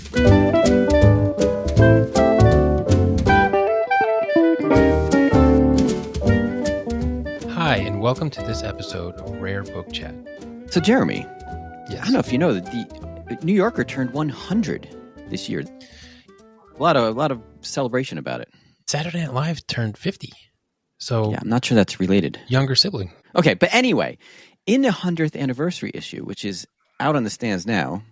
Hi, and welcome to this episode of Rare Book Chat. So, Jeremy, Yes. I don't know if you know that the New Yorker turned 100 this year. A lot of celebration about it. Saturday Night Live turned 50. So, Yeah, I'm not sure that's related. younger sibling. Okay, but anyway, in the 100th anniversary issue, which is out on the stands now,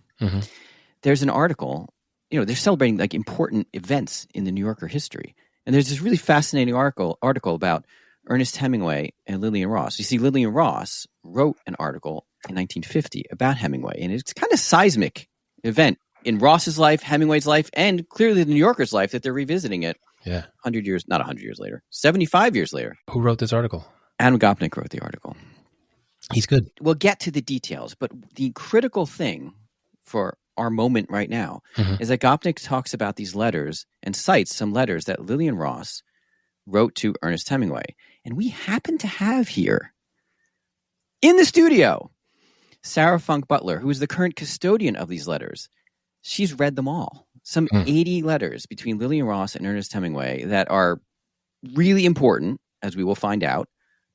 there's an article. You know, they're celebrating like important events in the New Yorker history, and there's this really fascinating article about Ernest Hemingway and Lillian Ross. You see, Lillian Ross wrote an article in 1950 about Hemingway, and it's kind of seismic event in Ross's life, Hemingway's life, and clearly the New Yorker's life that they're revisiting it. Yeah. 100 years, not 100 years later, 75 years later. Who wrote this article? Adam Gopnik wrote the article. He's good. We'll get to the details, but the critical thing for our moment right now is that Gopnik talks about these letters and cites some letters that Lillian Ross wrote to Ernest Hemingway. And we happen to have here in the studio Sarah Funke Butler, who is the current custodian of these letters. She's read them all. Some 80 letters between Lillian Ross and Ernest Hemingway that are really important, as we will find out.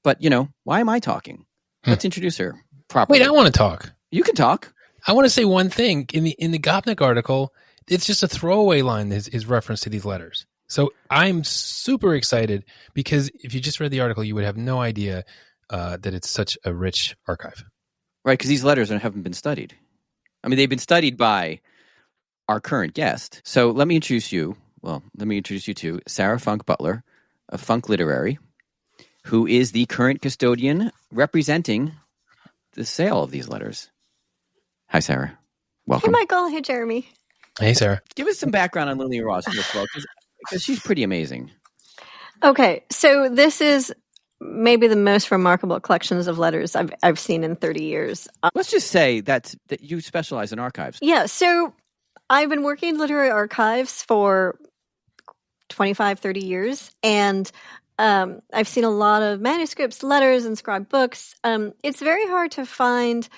But, you know, why am I talking? Let's introduce her properly. Wait, I want to talk. You can talk. I want to say one thing. In the Gopnik article, it's just a throwaway line, his reference to these letters. So I'm super excited because if you just read the article, you would have no idea that it's such a rich archive. Right, because these letters haven't been studied. I mean, they've been studied by our current guest. So let me introduce you to Sarah Funke Butler of Funke Literary, who is the current custodian representing the sale of these letters. Hi, Sarah. Welcome. Hey, Michael. Hey, Jeremy. Hey, Sarah. Give us some background on Lillian Ross, first of all, because she's pretty amazing. Okay, so this is maybe the most remarkable collections of letters I've seen in 30 years. Let's just say that you specialize in archives. Yeah, so I've been working in literary archives for 25, 30 years, and I've seen a lot of manuscripts, letters, inscribed books. It's very hard to find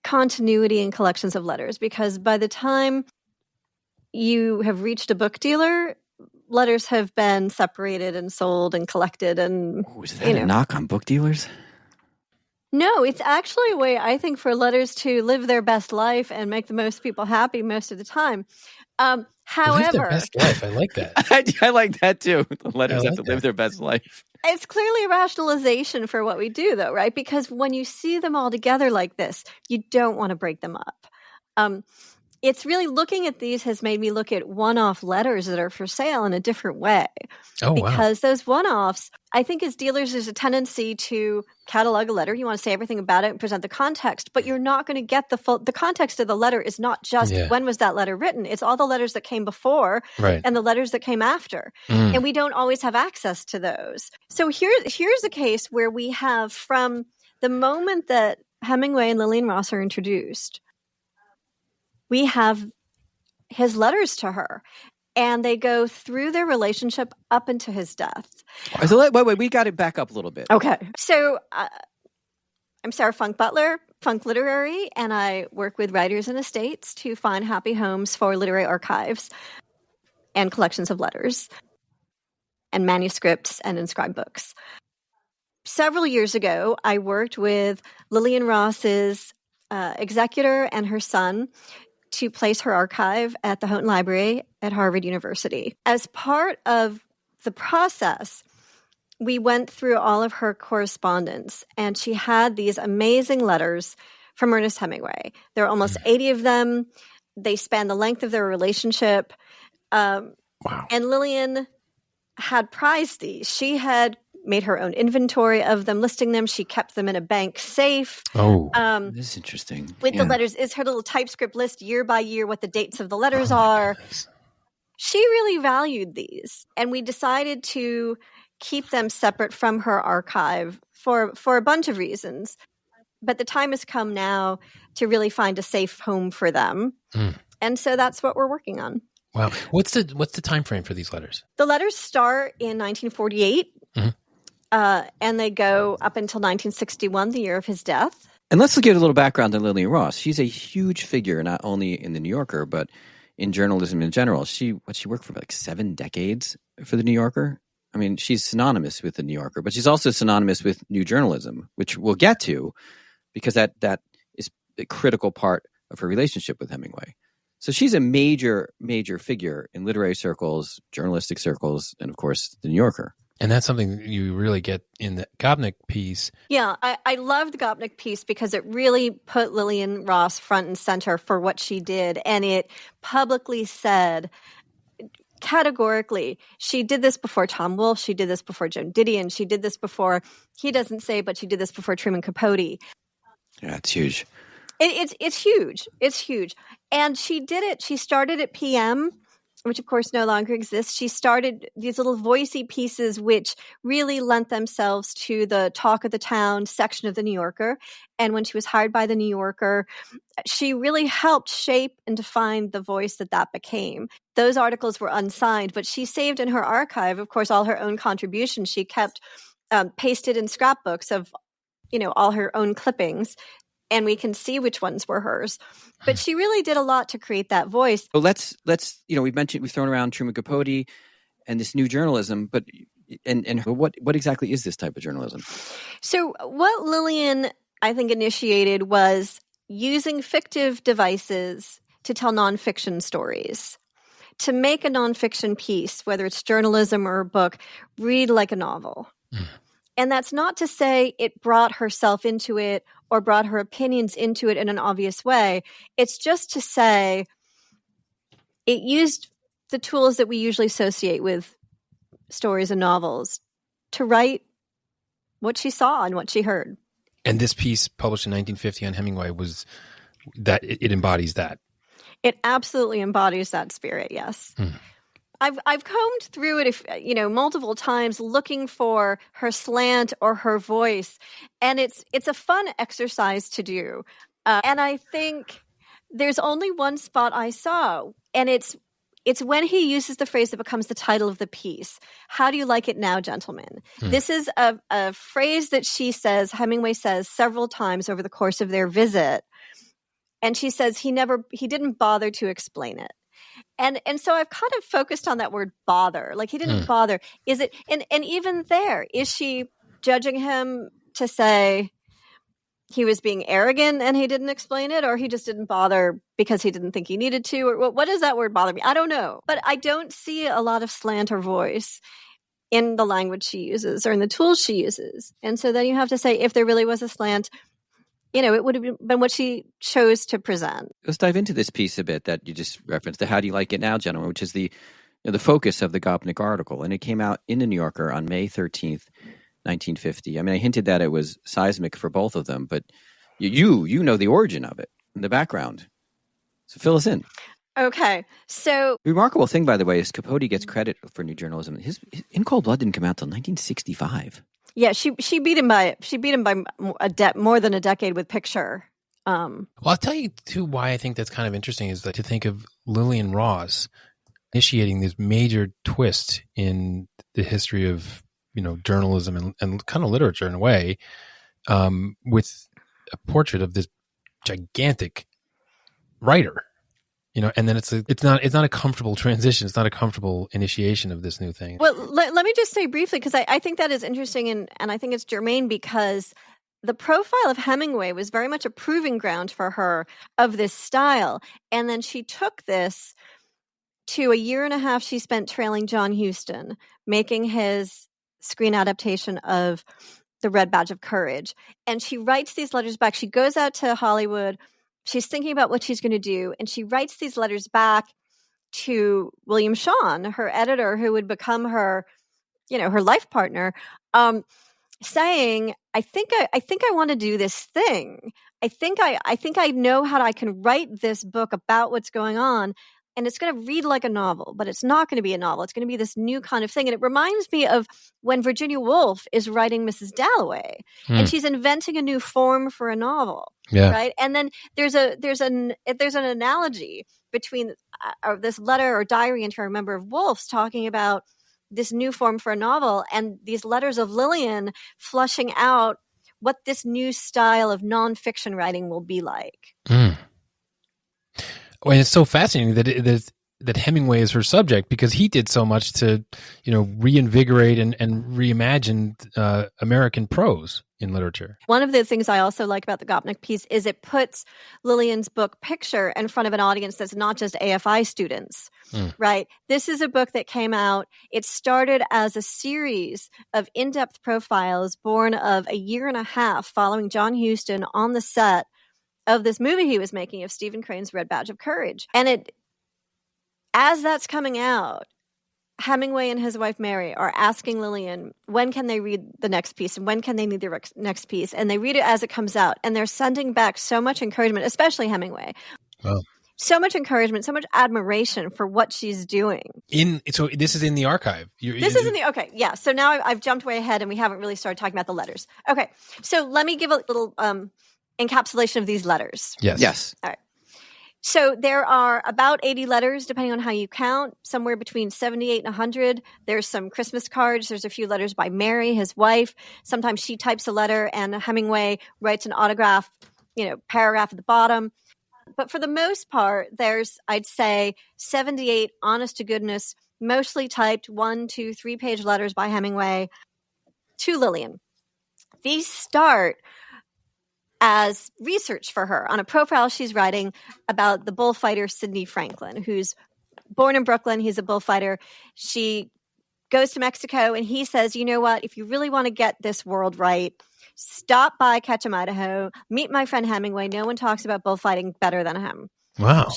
continuity in collections of letters because by the time you have reached a book dealer, letters have been separated and sold and collected. And is that a knock on book dealers? No, it's actually a way, I think, for letters to live their best life and make the most people happy most of the time. However, live their best life. I like that. I like that too. The letters have to live their best life. It's clearly a rationalization for what we do, though, right? Because when you see them all together like this, you don't want to break them up. It's really looking at these has made me look at one-off letters that are for sale in a different way. Oh, because those one-offs, I think as dealers, there's a tendency to catalog a letter. You want to say everything about it and present the context, but you're not going to get the context of the letter is not just when was that letter written. It's all the letters that came before and the letters that came after. And we don't always have access to those. So here's a case where we have from the moment that Hemingway and Lillian Ross are introduced, we have his letters to her, and they go through their relationship up into his death. So wait, we got to back up a little bit. Okay. So I'm Sarah Funke Butler, Funke Literary, and I work with writers and estates to find happy homes for literary archives and collections of letters and manuscripts and inscribed books. Several years ago, I worked with Lillian Ross's executor and her son to place her archive at the Houghton Library at Harvard University. As part of the process, we went through all of her correspondence, and she had these amazing letters from Ernest Hemingway. There are almost 80 of them. They span the length of their relationship. Wow. And Lillian had prized these. She had made her own inventory of them, listing them. She kept them in a bank safe. Oh, this is interesting. With the letters is her little typescript list year by year what the dates of the letters are. Goodness. She really valued these, and we decided to keep them separate from her archive for a bunch of reasons. But the time has come now to really find a safe home for them. And so that's what we're working on. Wow. What's the time frame for these letters? The letters start in 1948. And they go up until 1961, the year of his death. And let's give a little background on Lillian Ross. She's a huge figure, not only in the New Yorker, but in journalism in general. She worked for like 7 decades for the New Yorker. I mean, she's synonymous with the New Yorker, but she's also synonymous with new journalism, which we'll get to, because that is a critical part of her relationship with Hemingway. So she's a major, major figure in literary circles, journalistic circles, and of course, the New Yorker. And that's something you really get in the Gopnik piece. Yeah, I love the Gopnik piece because it really put Lillian Ross front and center for what she did. And it publicly said, categorically, she did this before Tom Wolfe, she did this before Joan Didion, she did this before, he doesn't say, but she did this before Truman Capote. Yeah, it's huge. It's huge. It's huge. And she did it. She started at PM, which of course no longer exists. She started these little voicey pieces which really lent themselves to the talk of the town section of the New Yorker. And when she was hired by the New Yorker, she really helped shape and define the voice that became. Those articles were unsigned, but she saved in her archive, of course, all her own contributions. She kept pasted in scrapbooks of, all her own clippings. And we can see which ones were hers. But she really did a lot to create that voice. So let's we've thrown around Truman Capote and this new journalism, but and what exactly is this type of journalism? So what Lillian, I think, initiated was using fictive devices to tell nonfiction stories, to make a nonfiction piece, whether it's journalism or a book, read like a novel. And that's not to say it brought herself into it or brought her opinions into it in an obvious way. It's just to say it used the tools that we usually associate with stories and novels to write what she saw and what she heard. And this piece published in 1950 on Hemingway was that it embodies that. It absolutely embodies that spirit, yes. I've combed through it, multiple times looking for her slant or her voice, and it's a fun exercise to do. And I think there's only one spot I saw, and it's when he uses the phrase that becomes the title of the piece. How do you like it now, gentlemen? This is a phrase that Hemingway says several times over the course of their visit, and she says he didn't bother to explain it. And so I've kind of focused on that word bother. Like, he didn't bother. Is it, and even there, is she judging him to say he was being arrogant and he didn't explain it, or he just didn't bother because he didn't think he needed to? Or what does that word bother me? I don't know. But I don't see a lot of slant or voice in the language she uses or in the tools she uses. And so then you have to say, if there really was a slant, it would have been what she chose to present. Let's dive into this piece a bit that you just referenced, the How Do You Like It Now, Gentlemen, which is the focus of the Gopnik article. And it came out in the New Yorker on May 13th, 1950. I mean, I hinted that it was seismic for both of them, but you know the origin of it and the background. So fill us in. Okay, so the remarkable thing, by the way, is Capote gets credit for new journalism. His In Cold Blood didn't come out till 1965. Yeah, she beat him by more than a decade with Picture. Well, I'll tell you too why I think that's kind of interesting is that to think of Lillian Ross initiating this major twist in the history of journalism and kind of literature in a way, with a portrait of this gigantic writer. And then it's not a comfortable transition. It's not a comfortable initiation of this new thing. Well, let me just say briefly, because I think that is interesting, and I think it's germane, because the profile of Hemingway was very much a proving ground for her of this style. And then she took this to a year and a half she spent trailing John Huston, making his screen adaptation of The Red Badge of Courage. And she writes these letters back. She goes out to Hollywood. She's thinking about what she's going to do, and she writes these letters back to William Shawn, her editor, who would become her, her life partner, saying, "I think I want to do this thing. I think I know how I can write this book about what's going on, and it's going to read like a novel, but it's not going to be a novel. It's going to be this new kind of thing." And it reminds me of when Virginia Woolf is writing Mrs. Dalloway, and she's inventing a new form for a novel. Yeah. Right. And then there's an analogy between this letter or diary entry, I remember, of Woolf's talking about this new form for a novel, and these letters of Lillian flushing out what this new style of nonfiction writing will be like. Well, and it's so fascinating that Hemingway is her subject, because he did so much to, reinvigorate and reimagine American prose in literature. One of the things I also like about the Gopnik piece is it puts Lillian's book picture in front of an audience that's not just AFI students, right? This is a book that came out. It started as a series of in-depth profiles born of a year and a half following John Huston on the set of this movie he was making of Stephen Crane's Red Badge of Courage. And as that's coming out, Hemingway and his wife Mary are asking Lillian, when can they read the next piece and when can they read the next piece? And they read it as it comes out. And they're sending back so much encouragement, especially Hemingway. Wow. So much encouragement, so much admiration for what she's doing. So this is in the archive. Okay, yeah. So now I've jumped way ahead and we haven't really started talking about the letters. Okay, so let me give a little encapsulation of these letters. Yes. All right. So there are about 80 letters, depending on how you count, somewhere between 78 and 100. There's some Christmas cards. There's a few letters by Mary, his wife. Sometimes she types a letter and Hemingway writes an autograph, paragraph at the bottom. But for the most part, there's, I'd say, 78 honest to goodness, mostly typed 1, 2, 3-page letters by Hemingway to Lillian. These start as research for her on a profile she's writing about the bullfighter Sidney Franklin, who's born in Brooklyn. He's a bullfighter. She goes to Mexico and he says, you know what, if you really want to get this world right, stop by Ketchum, Idaho, meet my friend Hemingway. No one talks about bullfighting better than him. Wow.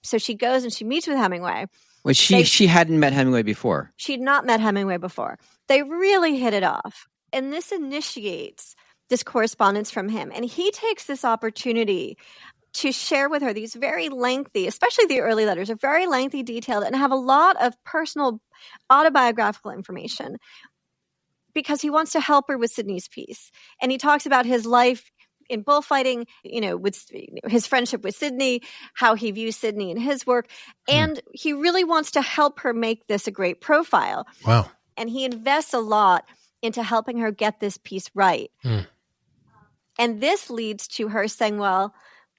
So she goes and she meets with Hemingway. Well, she hadn't met Hemingway before. She'd not met Hemingway before. They really hit it off. And this initiates this correspondence from him. And he takes this opportunity to share with her these very lengthy, especially the early letters, are very lengthy, detailed, and have a lot of personal autobiographical information because he wants to help her with Sidney's piece. And he talks about his life in bullfighting, with his friendship with Sidney, how he views Sidney in his work. And he really wants to help her make this a great profile. Wow. And he invests a lot into helping her get this piece right. And this leads to her saying, well,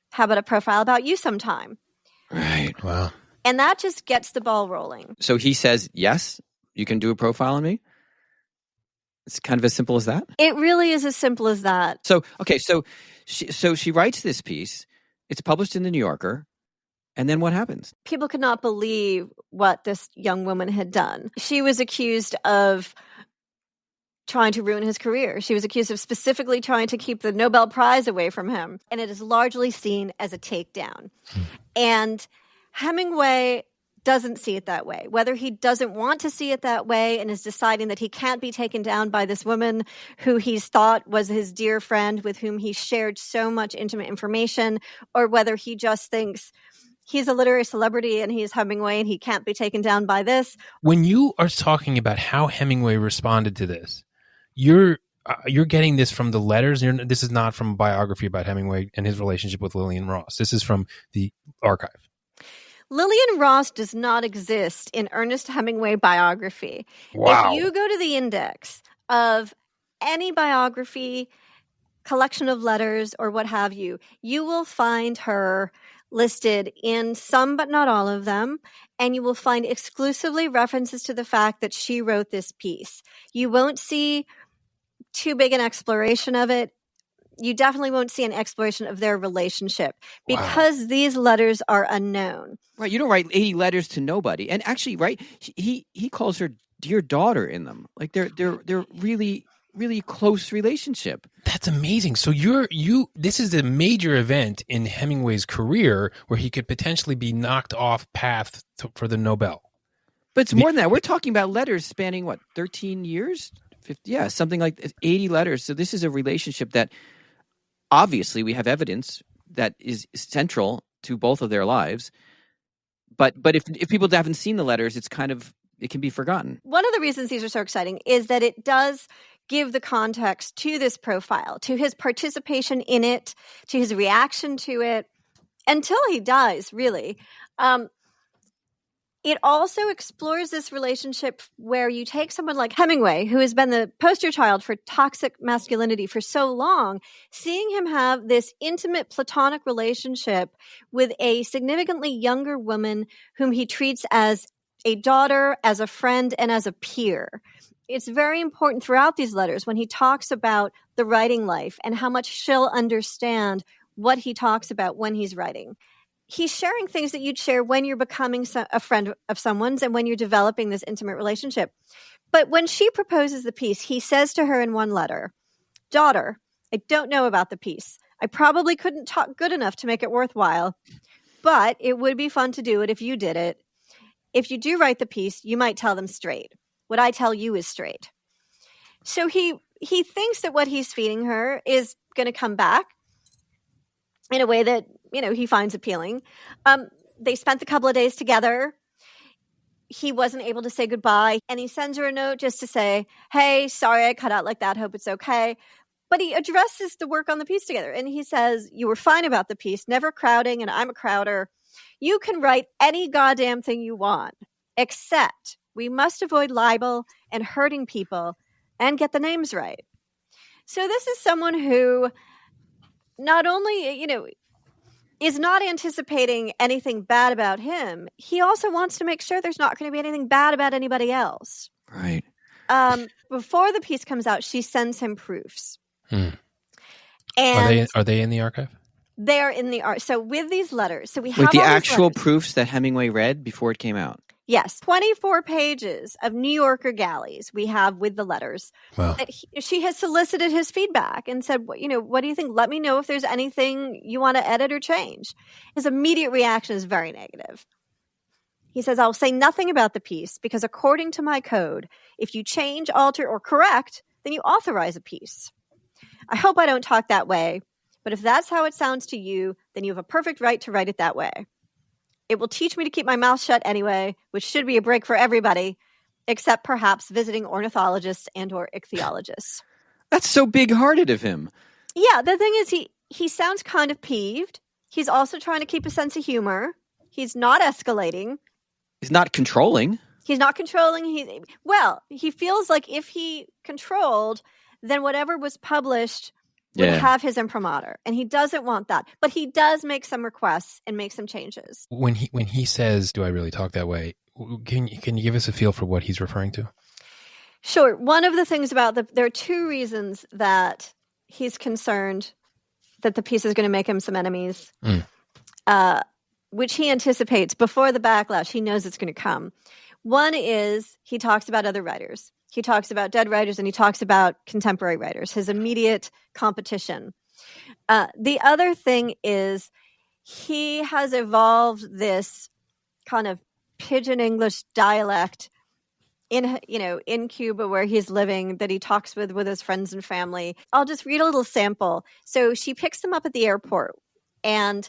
how about a profile about you sometime? Right. Wow. And that just gets the ball rolling. So he says, yes, you can do a profile on me? It's kind of as simple as that? It really is as simple as that. So she writes this piece. It's published in the New Yorker. And then what happens? People could not believe what this young woman had done. She was accused of trying to ruin his career. She was accused of specifically trying to keep the Nobel Prize away from him. And it is largely seen as a takedown. And Hemingway doesn't see it that way. Whether he doesn't want to see it that way and is deciding that he can't be taken down by this woman who he's thought was his dear friend with whom he shared so much intimate information, or whether he just thinks he's a literary celebrity and he's Hemingway and he can't be taken down by this. When you are talking about how Hemingway responded to this, you're getting this from the letters. This is not from a biography about Hemingway and his relationship with Lillian Ross. This is from the archive. Lillian Ross does not exist in Ernest Hemingway biography. Wow. If you go to the index of any biography, collection of letters, or what have you, you will find her listed in some but not all of them, and you will find exclusively references to the fact that she wrote this piece. You won't see too big an exploration of it. You definitely won't see an exploration of their relationship because these letters are unknown. Right. You don't write 80 letters to nobody. And actually, right, he calls her dear daughter in them. Like they're really, really close relationship. That's amazing. So this is a major event in Hemingway's career where he could potentially be knocked off path for the Nobel. But it's more than that. We're talking about letters spanning 13 years? 50, yeah, something like 80 letters. So this is a relationship that obviously we have evidence that is central to both of their lives. But if people haven't seen the letters, it can be forgotten. One of the reasons these are so exciting is that it does give the context to this profile, to his participation in it, to his reaction to it, until he dies, really. It also explores this relationship where you take someone like Hemingway, who has been the poster child for toxic masculinity for so long, seeing him have this intimate platonic relationship with a significantly younger woman whom he treats as a daughter, as a friend, and as a peer. It's very important throughout these letters when he talks about the writing life and how much she'll understand what he talks about when he's writing. He's sharing things that you'd share when you're becoming a friend of someone's and when you're developing this intimate relationship. But when she proposes the piece, he says to her in one letter, "Daughter, I don't know about the piece. I probably couldn't talk good enough to make it worthwhile, but it would be fun to do it if you did it. If you do write the piece, you might tell them straight. What I tell you is straight." So he thinks that what he's feeding her is going to come back in a way that, he finds appealing. They spent a couple of days together. He wasn't able to say goodbye. And he sends her a note just to say, "Hey, sorry I cut out like that. Hope it's okay." But he addresses the work on the piece together. And he says, "You were fine about the piece, never crowding, and I'm a crowder. You can write any goddamn thing you want, except we must avoid libel and hurting people and get the names right." So this is someone who not only, is not anticipating anything bad about him, he also wants to make sure there's not going to be anything bad about anybody else. Right. Before the piece comes out, she sends him proofs. And are they in the archive? They are in the art. So with these letters, so we have With the all these actual letters. proofs that Hemingway read before it came out. Yes, 24 pages of New Yorker galleys we have with the letters. Wow. That she has solicited his feedback and said, what do you think? Let me know if there's anything you want to edit or change. His immediate reaction is very negative. He says, "I'll say nothing about the piece because according to my code, if you change, alter, or correct, then you authorize a piece. I hope I don't talk that way, but if that's how it sounds to you, then you have a perfect right to write it that way. It will teach me to keep my mouth shut anyway, which should be a break for everybody, except perhaps visiting ornithologists and or ichthyologists." That's so big-hearted of him. Yeah, the thing is he sounds kind of peeved. He's also trying to keep a sense of humor. He's not escalating. He's not controlling. He's not controlling. He feels like if he controlled, then whatever was published would have his imprimatur, and he doesn't want that. But he does make some requests and make some changes. When he says, "Do I really talk that way?" Can you give us a feel for what he's referring to? Sure. One of the things there are two reasons that he's concerned that the piece is going to make him some enemies, which he anticipates before the backlash. He knows it's going to come. One is he talks about other writers. He talks about dead writers and he talks about contemporary writers, his immediate competition. The other thing is he has evolved this kind of pidgin English dialect in Cuba where he's living that he talks with his friends and family. I'll just read a little sample. So she picks them up at the airport and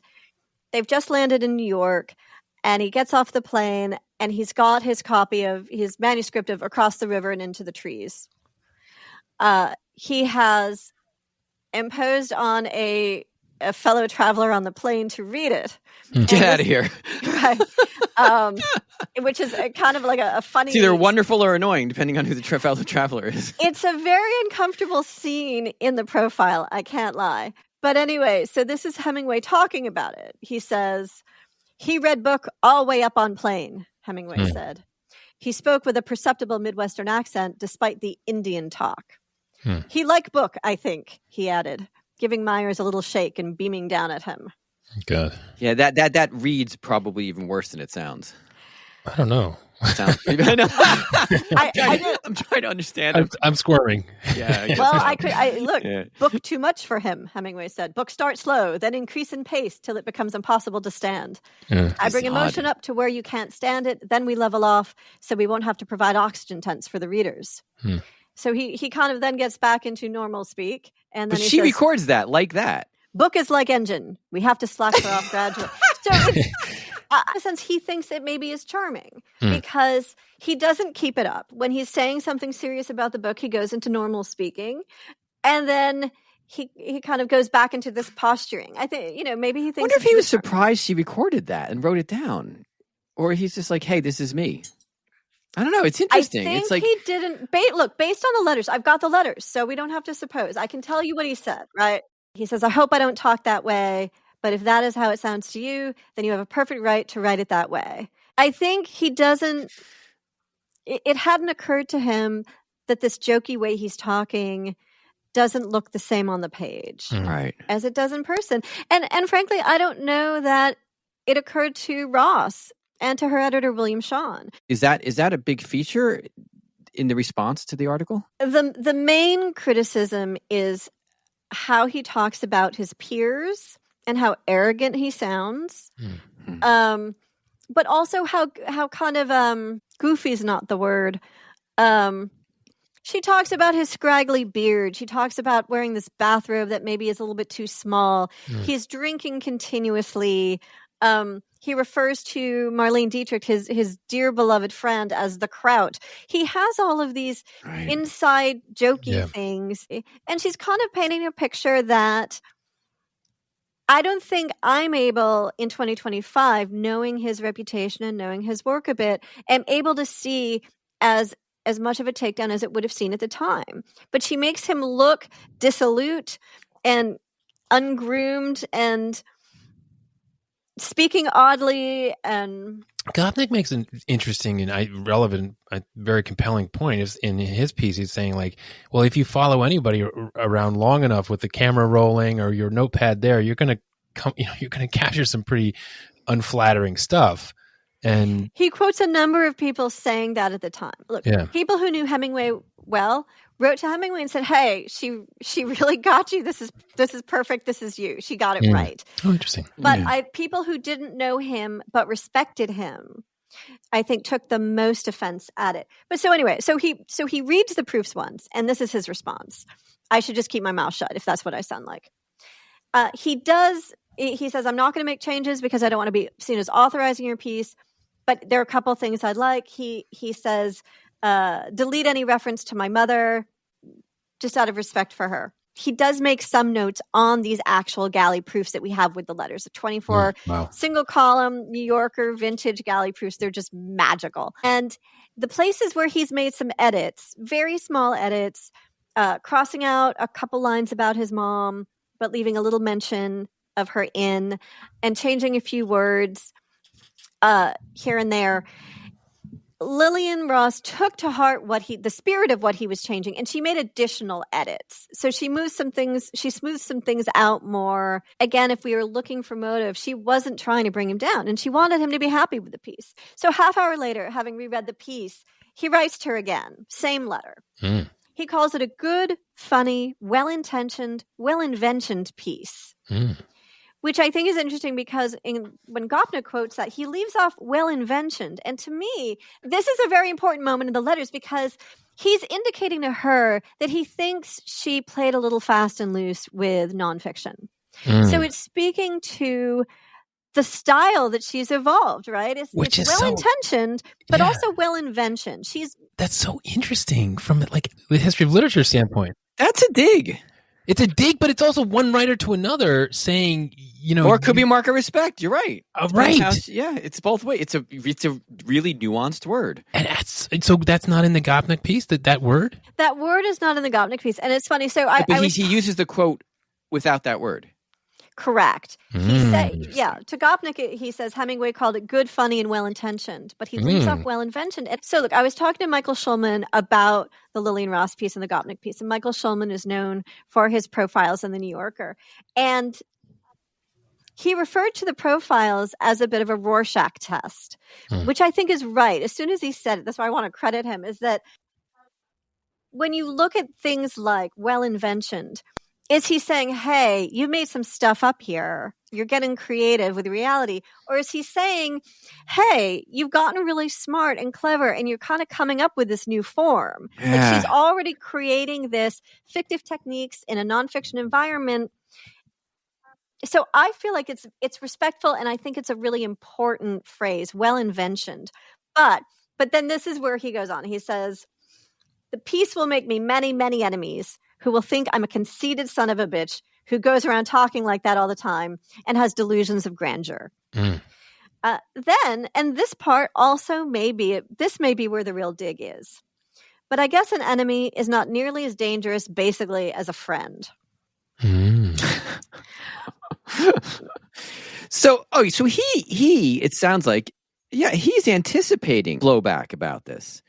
they've just landed in New York, and he gets off the plane and he's got his copy of his manuscript of Across the River and Into the Trees. He has imposed on a fellow traveler on the plane to read it. Get out of here. Right. Which is kind of like a funny... It's either wonderful or annoying, depending on who the fellow traveler is. It's a very uncomfortable scene in the profile, I can't lie. But anyway, so this is Hemingway talking about it. He says, "He read book all way up on plane," Hemingway said. "He spoke with a perceptible Midwestern accent despite the Indian talk. He liked book, I think," he added, giving Myers a little shake and beaming down at him. God. Yeah, that reads probably even worse than it sounds. I don't know. Sounds pretty bad. I'm trying to understand. I'm squirming. Yeah. I guess Well, book too much for him, Hemingway said. "Book start slow, then increase in pace till it becomes impossible to stand. I bring emotion up to where you can't stand it, then we level off so we won't have to provide oxygen tents for the readers." So he kind of then gets back into normal speak. And then she records that like that. "Book is like engine. We have to slack her off gradually." So in a sense, he thinks it maybe is charming because he doesn't keep it up. When he's saying something serious about the book, he goes into normal speaking. And then he kind of goes back into this posturing. I think, maybe he thinks... I wonder if he was surprised she recorded that and wrote it down. Or he's just like, hey, this is me. I don't know. It's interesting. I think it's like he didn't. Look, based on the letters, I've got the letters, so we don't have to suppose. I can tell you what he said, right? He says, I hope I don't talk that way, but if that is how it sounds to you, then you have a perfect right to write it that way. I think he doesn't, it hadn't occurred to him that this jokey way he's talking doesn't look the same on the page right as it does in person. And frankly, I don't know that it occurred to Ross and to her editor, William Shawn. Is that a big feature in the response to the article? The main criticism is how he talks about his peers and how arrogant he sounds. Mm-hmm. But also how kind of goofy is not the word. She talks about his scraggly beard. She talks about wearing this bathrobe that maybe is a little bit too small. He's drinking continuously. He refers to Marlene Dietrich, his dear beloved friend, as the Kraut. He has all of these inside jokey things. And she's kind of painting a picture that I don't think I'm able in 2025, knowing his reputation and knowing his work a bit, am able to see as much of a takedown as it would have seen at the time. But she makes him look dissolute and ungroomed and speaking oddly. And Gopnik makes an interesting and relevant, very compelling point. Is in his piece, he's saying like, well, if you follow anybody around long enough with the camera rolling or your notepad there, you're going to capture some pretty unflattering stuff. And he quotes a number of people saying that at the time. Look, people who knew Hemingway well wrote to Hemingway and said, "Hey, she really got you. This is perfect. This is you. She got it right." Oh, interesting. But people who didn't know him but respected him, I think, took the most offense at it. But so anyway, so he reads the proofs once, and this is his response. I should just keep my mouth shut if that's what I sound like. He says, I'm not going to make changes because I don't want to be seen as authorizing your piece, but there are a couple of things I'd like. He says, delete any reference to my mother, just out of respect for her. He does make some notes on these actual galley proofs that we have with the letters. The 24 single column New Yorker vintage galley proofs. They're just magical. And the places where he's made some edits, very small edits, crossing out a couple lines about his mom, but leaving a little mention of her in, and changing a few words here and there. Lillian Ross took to heart the spirit of what he was changing, and she made additional edits. So she smoothed some things out more. Again, if we were looking for motive, she wasn't trying to bring him down, and she wanted him to be happy with the piece. So half hour later, having reread the piece, he writes to her again, same letter. He calls it a good, funny, well-intentioned, well-inventioned piece. Which I think is interesting because when Gopnik quotes that, he leaves off well-inventioned. And to me, this is a very important moment in the letters because he's indicating to her that he thinks she played a little fast and loose with nonfiction. So it's speaking to the style that she's evolved, right? It's well-intentioned, but also well-inventioned. That's so interesting from like the history of literature standpoint. That's a dig. It's a dig, but it's also one writer to another saying, or it could be mark of respect. You're right. Right. It's both ways. It's a really nuanced word. And so that's not in the Gopnik piece. That word. That word is not in the Gopnik piece, and it's funny. So he uses the quote without that word. Correct. He said, to Gopnik, he says Hemingway called it good, funny, and well-intentioned, but he leaves off well-inventioned. And so look, I was talking to Michael Schulman about the Lillian Ross piece and the Gopnik piece, and Michael Schulman is known for his profiles in the New Yorker. And he referred to the profiles as a bit of a Rorschach test, which I think is right. As soon as he said it, that's why I want to credit him, is that when you look at things like well-inventioned, is he saying, hey, you made some stuff up here, you're getting creative with reality? Or is he saying, hey, you've gotten really smart and clever and you're kind of coming up with this new form? Like she's already creating this fictive techniques in a nonfiction environment. So I feel like it's respectful, and I think it's a really important phrase, well-inventioned. But then this is where he goes on. He says, the piece will make me many, many enemies who will think I'm a conceited son of a bitch who goes around talking like that all the time and has delusions of grandeur. Then, and this part also may be where the real dig is. But I guess an enemy is not nearly as dangerous, basically, as a friend. So he, it sounds like, he's anticipating blowback about this.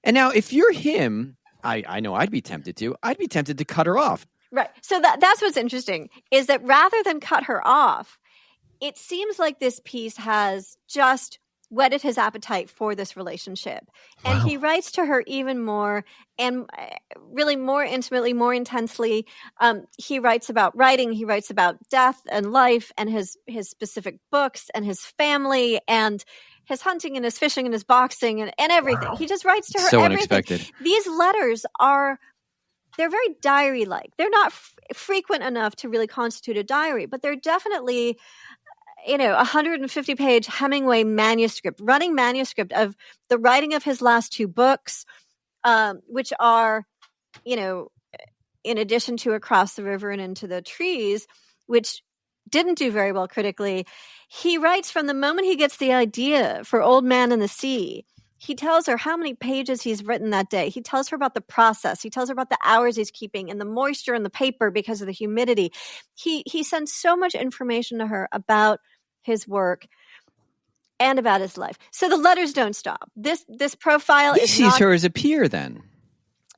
And now if you're him, I know I'd be tempted to cut her off. Right. So that's what's interesting, is that rather than cut her off, it seems like this piece has just whetted his appetite for this relationship. And Wow. he writes to her even more, and really more intimately, more intensely. He writes about writing, he writes about death and life and his specific books and his family and his hunting and his fishing and his boxing and everything. Wow. He just writes to her so everything. Unexpected. These letters they're very diary-like. They're not frequent enough to really constitute a diary, but they're definitely, 150-page Hemingway running manuscript of the writing of his last two books, which are, in addition to Across the River and Into the Trees, which didn't do very well critically. He writes from the moment he gets the idea for Old Man and the Sea. He tells her how many pages he's written that day. He tells her about the process. He tells her about the hours he's keeping and the moisture in the paper because of the humidity. He sends so much information to her about his work and about his life. So the letters don't stop. This profile he sees her as a peer then.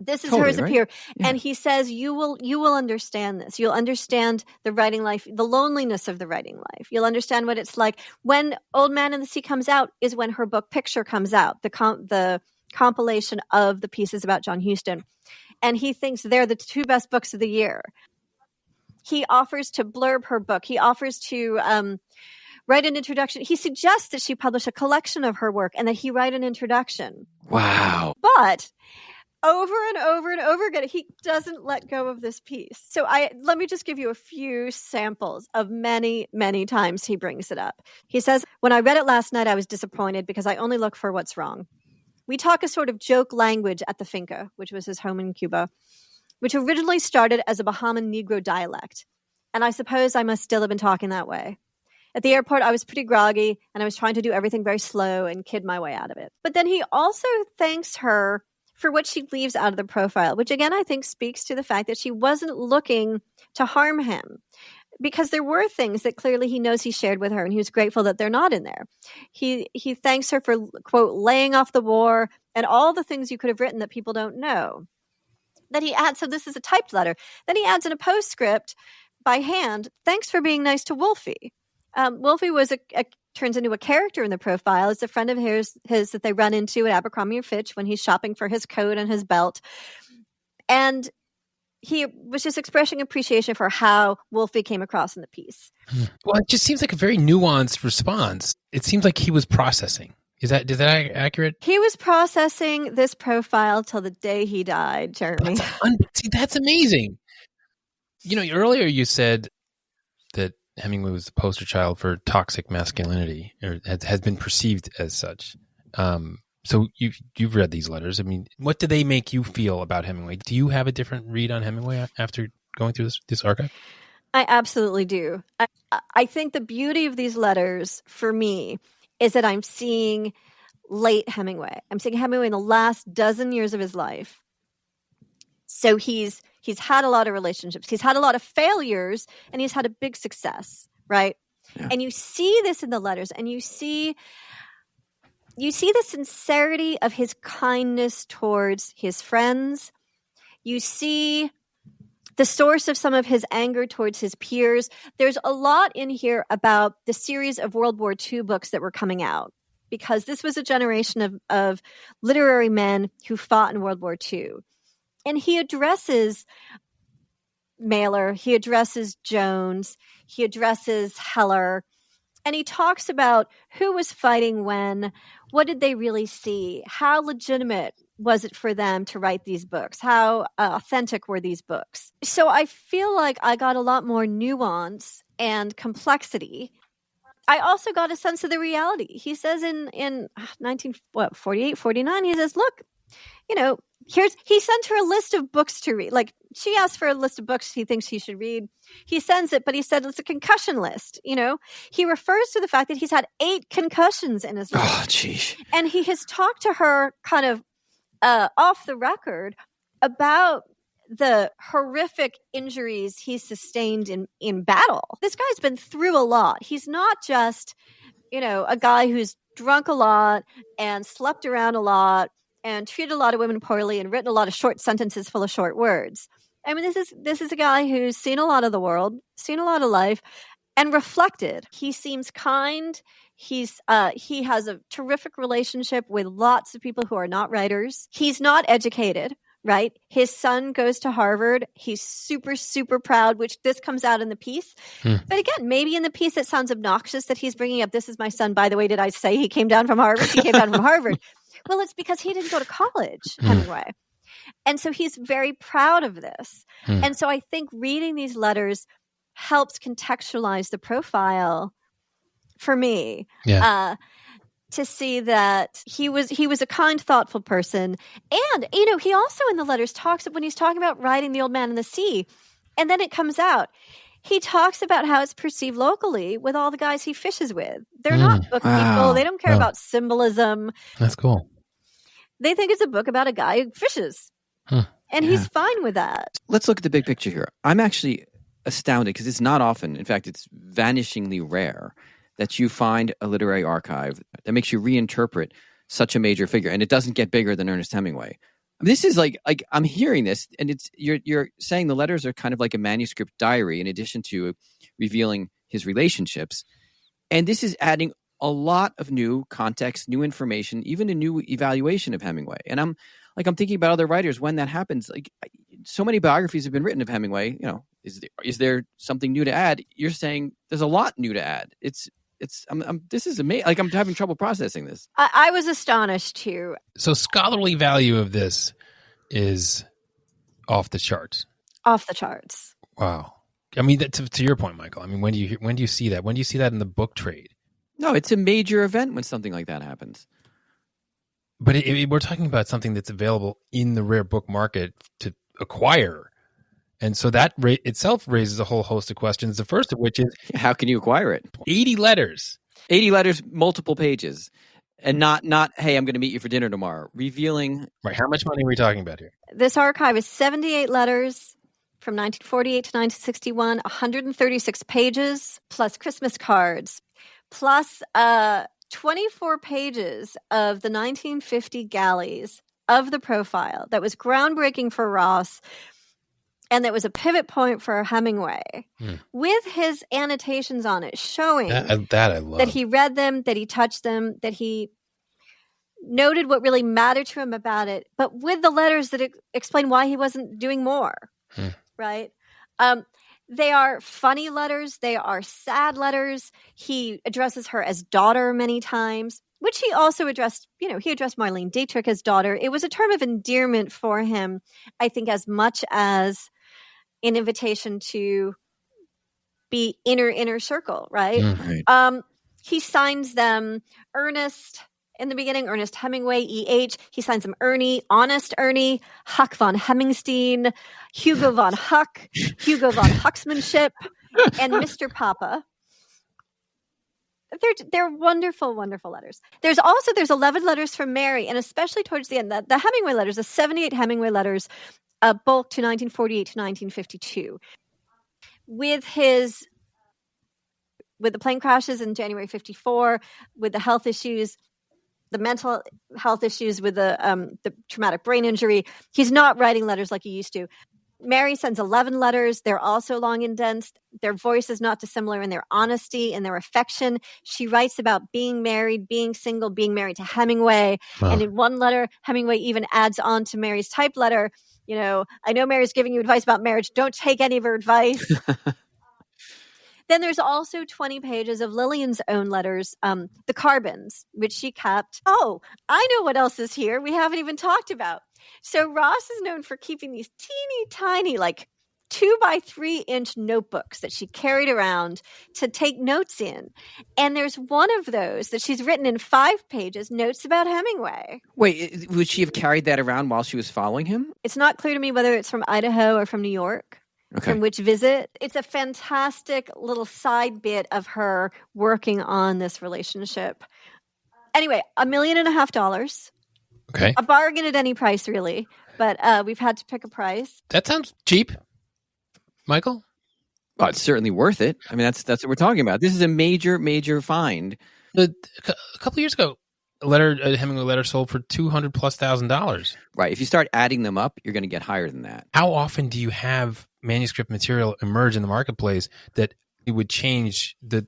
This is her as a peer. Yeah. And he says, you will understand this. You'll understand the writing life, the loneliness of the writing life. You'll understand what it's like. When Old Man and the Sea comes out is when her book Picture comes out, the compilation of the pieces about John Huston. And he thinks they're the two best books of the year. He offers to blurb her book. He offers to write an introduction. He suggests that she publish a collection of her work and that he write an introduction. Wow. But over and over and over again, he doesn't let go of this piece. So let me just give you a few samples of many, many times he brings it up. He says, when I read it last night, I was disappointed because I only look for what's wrong. We talk a sort of joke language at the Finca, which was his home in Cuba, which originally started as a Bahamian Negro dialect. And I suppose I must still have been talking that way. At the airport, I was pretty groggy and I was trying to do everything very slow and kid my way out of it. But then he also thanks her for what she leaves out of the profile, which again, I think speaks to the fact that she wasn't looking to harm him, because there were things that clearly he knows he shared with her and he was grateful that they're not in there. He thanks her for, quote, laying off the war and all the things you could have written that people don't know. Then he adds, so this is a typed letter. Then he adds in a postscript by hand, thanks for being nice to Wolfie. Wolfie was turns into a character in the profile. It's a friend of his that they run into at Abercrombie & Fitch when he's shopping for his coat and his belt. And he was just expressing appreciation for how Wolfie came across in the piece. Well, it just seems like a very nuanced response. It seems like he was processing. Is that accurate? He was processing this profile till the day he died, Jeremy. That's amazing. Earlier you said that Hemingway was the poster child for toxic masculinity, or has been perceived as such. So you've read these letters. I mean, what do they make you feel about Hemingway? Do you have a different read on Hemingway after going through this archive? I absolutely do. I think the beauty of these letters for me is that I'm seeing late Hemingway. I'm seeing Hemingway in the last dozen years of his life. So he's had a lot of relationships. He's had a lot of failures, and he's had a big success, right? Yeah. And you see this in the letters, and you see the sincerity of his kindness towards his friends. You see the source of some of his anger towards his peers. There's a lot in here about the series of World War II books that were coming out, because this was a generation of literary men who fought in World War II. And he addresses Mailer, he addresses Jones, he addresses Heller, and he talks about who was fighting when, what did they really see, how legitimate was it for them to write these books, how authentic were these books. So I feel like I got a lot more nuance and complexity. I also got a sense of the reality. He says in 1948, 49, he says, look, he sent her a list of books to read, like she asked for a list of books he thinks he should read. He sends it, but he said it's a concussion list. He refers to the fact that he's had 8 concussions in his life. Oh, geez. And he has talked to her kind of off the record about the horrific injuries he's sustained in battle. This guy's been through a lot. He's not just, a guy who's drunk a lot and slept around a lot and treated a lot of women poorly and written a lot of short sentences full of short words. I mean, this is a guy who's seen a lot of the world, seen a lot of life, and reflected. He seems kind. He has a terrific relationship with lots of people who are not writers. He's not educated, right? His son goes to Harvard. He's super, super proud, which this comes out in the piece. But again, maybe in the piece it sounds obnoxious that he's bringing up, this is my son. By the way, did I say he came down from Harvard? He came down from Harvard. Well, it's because he didn't go to college, Hemingway. And so he's very proud of this. And so I think reading these letters helps contextualize the profile for me. Yeah. To see that he was a kind, thoughtful person. And, he also in the letters talks, when he's talking about writing The Old Man and the Sea, and then it comes out, he talks about how it's perceived locally with all the guys he fishes with. They're not book people. They don't care about symbolism. That's cool. They think it's a book about a guy who fishes. And he's fine with that. Let's look at the big picture here. I'm actually astounded because it's not often, in fact, it's vanishingly rare that you find a literary archive that makes you reinterpret such a major figure. And it doesn't get bigger than Ernest Hemingway. This is like I'm hearing this, and you're saying the letters are kind of like a manuscript diary in addition to revealing his relationships. And this is adding a lot of new context, new information, even a new evaluation of Hemingway. And I'm thinking about other writers when that happens. Like, so many biographies have been written of Hemingway. Is there something new to add? You're saying there's a lot new to add. This is amazing. Like, I'm having trouble processing this. I was astonished too. So scholarly value of this is off the charts. Off the charts. Wow. I mean, to your point, Michael. I mean, when do you see that? When do you see that in the book trade? No, it's a major event when something like that happens. But we're talking about something that's available in the rare book market to acquire. And so that itself raises a whole host of questions. The first of which is, how can you acquire it? 80 letters. 80 letters, multiple pages. And not, hey, I'm going to meet you for dinner tomorrow. Revealing. Right. How much money are we talking about here? This archive is 78 letters from 1948 to 1961, 136 pages, plus Christmas cards, plus 24 pages of the 1950 galleys of the profile that was groundbreaking for Ross. And that was a pivot point for Hemingway with his annotations on it showing that I love. That he read them, that he touched them, that he noted what really mattered to him about it, but with the letters that explain why he wasn't doing more, right? They are funny letters. They are sad letters. He addresses her as daughter many times, which he also addressed, he addressed Marlene Dietrich as daughter. It was a term of endearment for him, I think, as much as an invitation to be inner circle, right? Right. He signs them Ernest in the beginning, Ernest Hemingway, E.H. He signs them Ernie, Honest Ernie, Huck von Hemmingstein, Hugo von Huck, Hugo von Hucksmanship, and Mr. Papa. They're wonderful, wonderful letters. There's 11 letters from Mary, and especially towards the end, the Hemingway letters, the 78 Hemingway letters, bulk to 1948 to 1952. With the plane crashes in January 54, with the health issues, the mental health issues, with the traumatic brain injury, he's not writing letters like he used to. Mary sends 11 letters. They're also long and dense. Their voice is not dissimilar in their honesty and their affection. She writes about being married, being single, being married to Hemingway. Wow. And in one letter, Hemingway even adds on to Mary's type letter, I know Mary's giving you advice about marriage. Don't take any of her advice. Then there's also 20 pages of Lillian's own letters, the carbons, which she kept. Oh, I know what else is here we haven't even talked about. So Ross is known for keeping these teeny tiny, like 2-by-3-inch notebooks that she carried around to take notes in. And there's one of those that she's written in 5 pages, notes about Hemingway. Wait, would she have carried that around while she was following him? It's not clear to me whether it's from Idaho or from New York. Okay. From which visit. It's a fantastic little side bit of her working on this relationship. Anyway, $1.5 million. Okay. A bargain at any price, really. But we've had to pick a price. That sounds cheap. Michael? Well, it's certainly worth it. I mean, that's what we're talking about. This is a major, major find. A couple of years ago, a Hemingway letter sold for $200,000+. Right. If you start adding them up, you're going to get higher than that. How often do you have manuscript material emerge in the marketplace that it would change the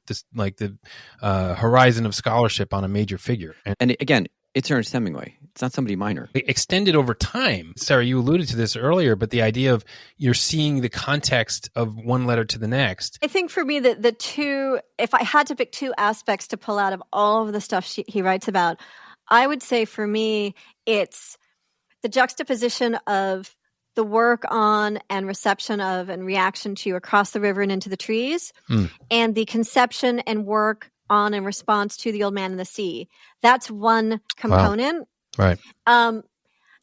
horizon of scholarship on a major figure? And again, it's Ernest Hemingway. It's not somebody minor. Extended over time. Sarah, you alluded to this earlier, but the idea of you're seeing the context of one letter to the next. I think for me, the two, if I had to pick 2 aspects to pull out of all of the stuff he writes about, I would say for me, it's the juxtaposition of the work on and reception of and reaction to Across the River and Into the Trees, and the conception and work on and response to The Old Man and the Sea. That's one component. Wow. Right.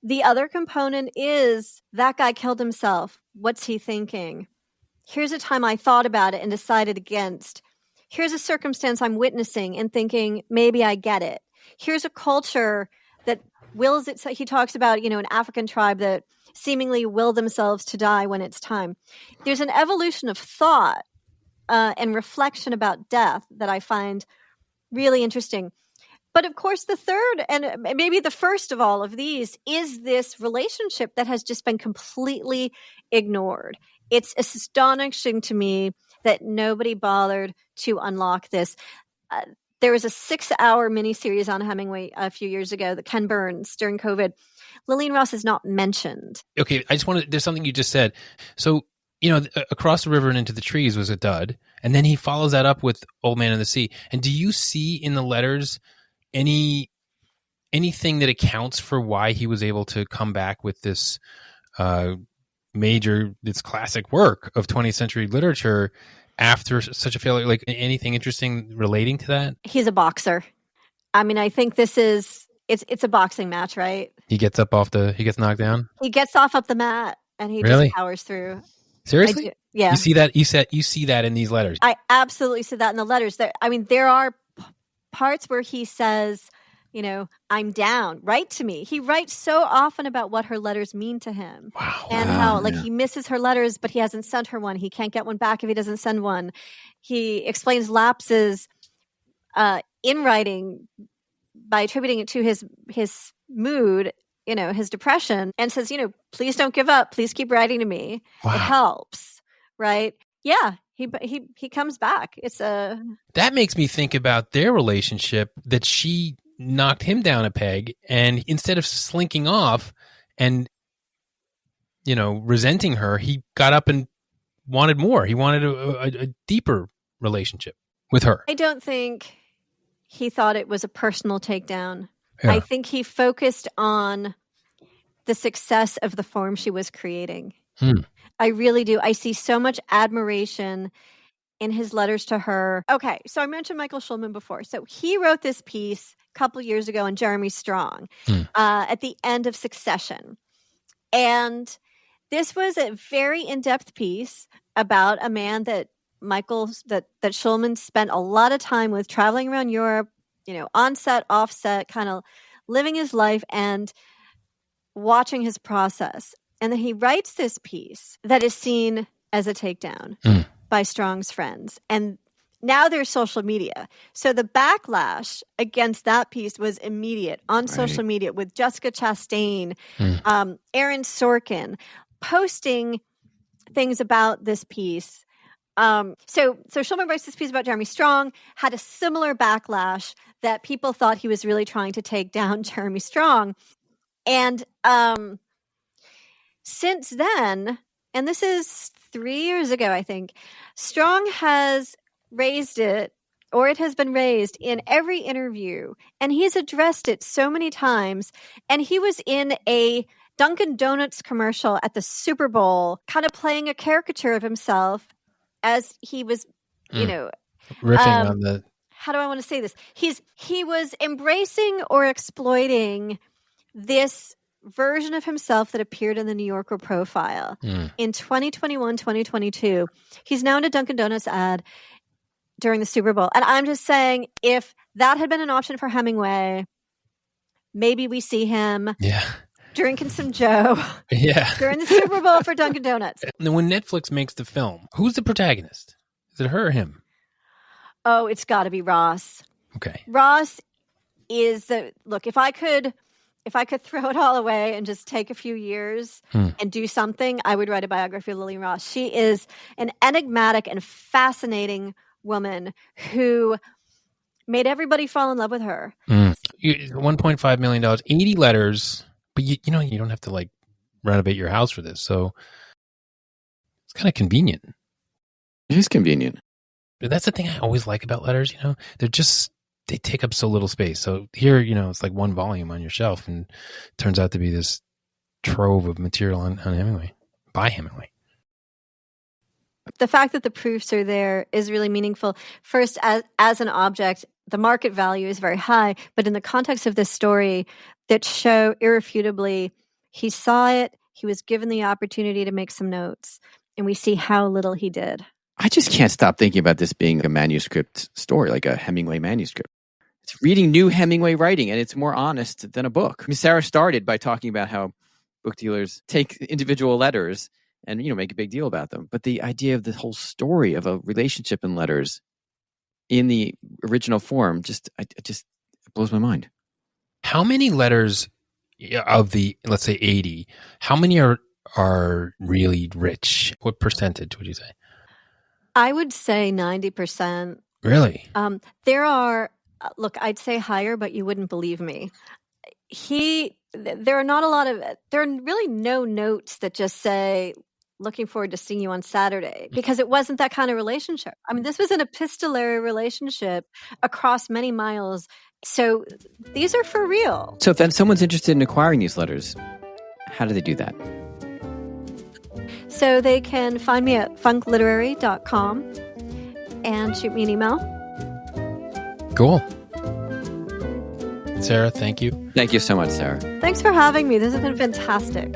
The other component is that guy killed himself. What's he thinking? Here's a time I thought about it and decided against. Here's a circumstance I'm witnessing and thinking, maybe I get it. Here's a culture that wills it. He talks about, an African tribe that seemingly will themselves to die when it's time. There's an evolution of thought and reflection about death that I find really interesting. But of course, the third and maybe the first of all of these is this relationship that has just been completely ignored. It's astonishing to me that nobody bothered to unlock this. There was a 6-hour miniseries on Hemingway a few years ago that Ken Burns during COVID. Lillian Ross is not mentioned. Okay, there's something you just said. So, Across the River and Into the Trees was a dud. And then he follows that up with Old Man and the Sea. And do you see in the letters anything that accounts for why he was able to come back with this this classic work of 20th century literature after such a failure? Like anything interesting relating to that? He's a boxer. I mean, I think this is it's a boxing match, right? He gets he gets knocked down. He gets off the mat and he really just powers through. Seriously? Yeah. You see that? You see that in these letters? I absolutely see that in the letters. There are parts where he says, I'm down. Write to me. He writes so often about what her letters mean to him. Wow. And how he misses her letters, but he hasn't sent her one. He can't get one back if he doesn't send one. He explains lapses in writing by attributing it to his mood, his depression, and says, please don't give up. Please keep writing to me. Wow. It helps. Right. Yeah. He comes back. That makes me think about their relationship, that she knocked him down a peg, and instead of slinking off and resenting her, he got up and wanted more. He wanted a deeper relationship with her. I don't think he thought it was a personal takedown. Yeah. I think he focused on the success of the form she was creating. I really do. I see so much admiration in his letters to her. Okay, so I mentioned Michael Schulman before. So he wrote this piece a couple years ago on Jeremy Strong at the end of Succession. And this was a very in-depth piece about a man that Schulman spent a lot of time with, traveling around Europe, on-set, off-set, kind of living his life and watching his process. And then he writes this piece that is seen as a takedown by Strong's friends. And now there's social media. So the backlash against that piece was immediate on social media, with Jessica Chastain, Aaron Sorkin posting things about this piece. So Schulman writes this piece about Jeremy Strong, had a similar backlash that people thought he was really trying to take down Jeremy Strong. And since then, and this is 3 years ago, I think, Strong has raised it, or it has been raised in every interview, and he's addressed it so many times. And he was in a Dunkin' Donuts commercial at the Super Bowl, kind of playing a caricature of himself as he was, riffing on the. How do I want to say this? He was embracing or exploiting this version of himself that appeared in the New Yorker profile in 2021, 2022. He's now in a Dunkin' Donuts ad during the Super Bowl. And I'm just saying, if that had been an option for Hemingway, maybe we see him drinking some Joe during the Super Bowl for Dunkin' Donuts. And when Netflix makes the film, who's the protagonist? Is it her or him? Oh, it's got to be Ross. Okay. Ross is look, if I could throw it all away and just take a few years and do something, I would write a biography of Lillian Ross. She is an enigmatic and fascinating woman who made everybody fall in love with her. $1.5 million, 80 letters, but you don't have to renovate your house for this. So it's kind of convenient. It is convenient. But that's the thing I always like about letters. They take up so little space. So here, it's like one volume on your shelf, and it turns out to be this trove of material on Hemingway, by Hemingway. The fact that the proofs are there is really meaningful. First, as an object, the market value is very high, but in the context of this story, that show irrefutably he saw it, he was given the opportunity to make some notes, and we see how little he did. I just can't stop thinking about this being a manuscript story, like a Hemingway manuscript. It's reading new Hemingway writing, and it's more honest than a book. I mean, Sarah started by talking about how book dealers take individual letters and make a big deal about them. But the idea of the whole story of a relationship in letters in the original form just blows my mind. How many letters of the, let's say 80, how many are really rich? What percentage would you say? I would say 90%. Really? There are, look, I'd say higher, but you wouldn't believe me. There are really no notes that just say, looking forward to seeing you on Saturday, because it wasn't that kind of relationship. I mean, this was an epistolary relationship across many miles. So these are for real. So if then someone's interested in acquiring these letters, how do they do that? So they can find me at funkliterary.com and shoot me an email. Cool. Sarah, thank you. Thank you so much, Sarah. Thanks for having me. This has been fantastic.